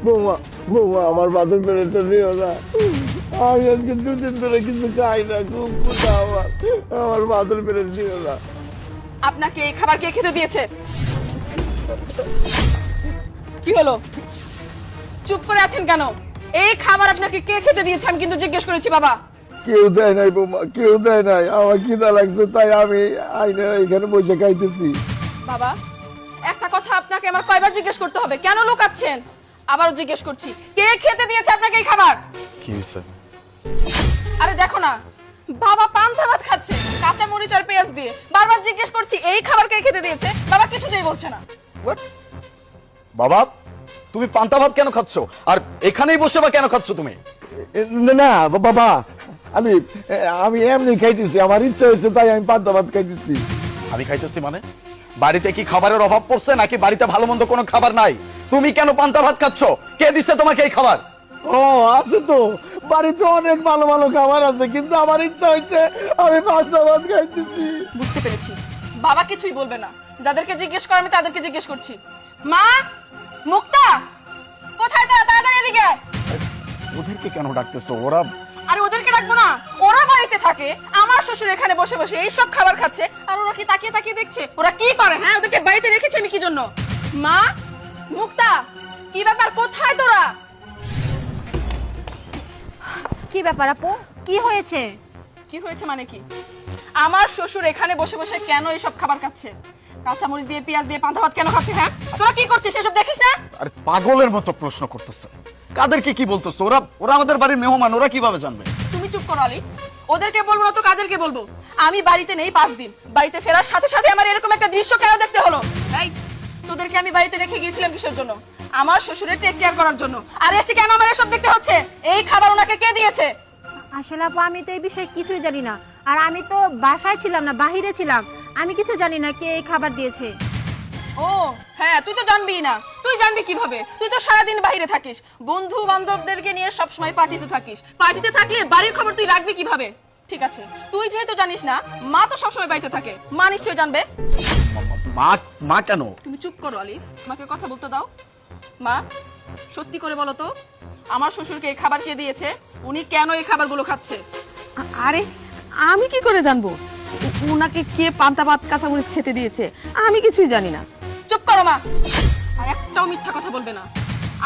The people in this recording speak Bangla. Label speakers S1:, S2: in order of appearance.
S1: বৌমা বৌমা আমার বাদের বেড়েটা নিও না, আমি আজকে দুদিন ধরে কিছু খাই না, খুব ক্ষুধা আমার, আমার বাদের বেড়ে নিও না।
S2: আপনাকে এই খাবার কে খেতে দিয়েছে? কি হলো, চুপ করে আছেন কেন? এই খাবার আপনাকে কে খেতে দিয়েছে আমি কিন্তু জিজ্ঞেস করেছি বাবা।
S1: কেউ দেয় নাই বৌমা, কেউ দেয় নাই, আমার খিদা লাগছে তাই আমি আইনে এখানে বসে খাইতেছি।
S2: বাবা একটা কথা আপনাকে আমার কয়বার জিজ্ঞেস করতে হবে, কেন লুকাচ্ছেন? আবারও জিজ্ঞেস করছি, কে খেতে দিয়েছে আপনাকে এই খাবার?
S3: কি হয়েছে?
S2: আরে দেখো না, বাবা পান্তা ভাত খাচ্ছে কাঁচা মরিচ আর পেঁয়াজ দিয়ে, বারবার জিজ্ঞেস করছি এই খাবার কে খেতে দিয়েছে, বাবা কিছুতেই বলছে না।
S3: বাবা তুমি পান্তা ভাত কেন খাচ্ছ, আর এখানেই বসে বা কেন খাচ্ছ তুমি?
S1: না না বাবা, আমি আমি এমনি খাইতেছি, আমার ইচ্ছা হয়েছে তাই আমি পান্তা ভাত খাইতেছি।
S3: আমি খাইতেছি মানে? বাড়িতে কি খাবারের অভাব পড়ছে নাকি বাড়িতে ভালো মন্দ কোনো খাবার নাই? তুমি কেন পান্তা ভাত খাচ্ছ? কে দিচ্ছে তোমাকে এই খাবার?
S1: ও আছে তো, বাড়িতে অনেক ভালো ভালো খাবার আছে, কিন্তু আমার ইচ্ছা হয়েছে আমি পান্তা ভাত খাইতেছি।
S2: বুঝতে পেরেছি, বাবা কিছুই বলবে না, যাদেরকে জিজ্ঞেস কর আমি তাদেরকে জিজ্ঞেস করছি। মা, মুক্তা কোথায়? তারা তাড়াতাড়ি এদিকে আয়।
S3: ওদেরকে কেন ডাকতেছো? ওরা
S2: আরে ওদেরকে রাখবো না, ওরা বাড়িতে থাকে, আমার শ্বশুর এখানে বসে বসে এইসব খাবার খাচ্ছে, আর ওরা কি তাকিয়ে তাকিয়ে দেখছে? ওরা কি করে? হ্যাঁ, ওদেরকে বাড়িতে রেখেছি আমি কি জন্য? মা, মুক্তা, কি ব্যাপার, কোথায় তোরা?
S4: কি ব্যাপার আপু, কি হয়েছে?
S2: কি হয়েছে মানে কি? আমার শ্বশুর এখানে বসে বসে কেন এইসব খাবার খাচ্ছে? কাঁচামরিচ দিয়ে পেঁয়াজ দিয়ে পান্তা ভাত কেন খাচ্ছে? হ্যাঁ, তোরা কি করছিস সেসব দেখিস না?
S3: আরে পাগলের মতো প্রশ্ন করতেছে। কাদেরকে কি বলতেছো? ওরা ওরা আমাদের বাড়ির মেহমান, ওরা কিভাবে জানবে?
S2: তুমি চুপ করো আলী, ওদেরকে বলবো না তো কাদেরকে বলবো? আমি বাড়িতে নেই 5 দিন, বাড়িতে ফেরার সাথে সাথে আমার এরকম একটা দৃশ্য কেন দেখতে হলো? এই তোদেরকে আমি বাড়িতে রেখে গিয়েছিলাম কিসের জন্য? আমার শ্বশুরের টেক কেয়ার করার জন্য, আর এসে কেন আমার এসব দেখতে হচ্ছে? এই খাবার ওনাকে কে দিয়েছে?
S4: আসলে আপু আমি তো এই বিষয়ে কিছুই জানি না, আর আমি তো বাসায় ছিলাম না, বাহিরে ছিলাম, আমি কিছু জানি না কে এই খাবার দিয়েছে।
S2: ও হ্যাঁ, তুই তো জানবি না, তুই জানবি কিভাবে? তুই তো সারাদিন বাইরে থাকিস, বন্ধু বান্ধবদেরকে নিয়ে সবসময় পার্টিতে থাকিস, পার্টিতে থাকলে বাড়ির খবর তুই রাখবি কিভাবে? ঠিক আছে, তুই যেহেতু জানিস না, মা তো সবসময় বাড়িতে থাকে, মা নিশ্চয়ই জানবে।
S3: মা মা কেন?
S2: তুমি চুপ করো আলিফ, আমাকে কথা বলতে দাও। মা, সত্যি করে বলো তো, আমার শ্বশুরকে এই খাবার কে দিয়েছে? উনি কেন এই খাবারগুলো খাচ্ছে?
S5: আরে আমি কি করে জানবো উনাকে কে পান্তা ভাত কাঁচামরিচ খেতে দিয়েছে? আমি কিছুই জানি না।
S2: চুপ করো মা, আর একটাও মিথ্যা কথা বলবে না।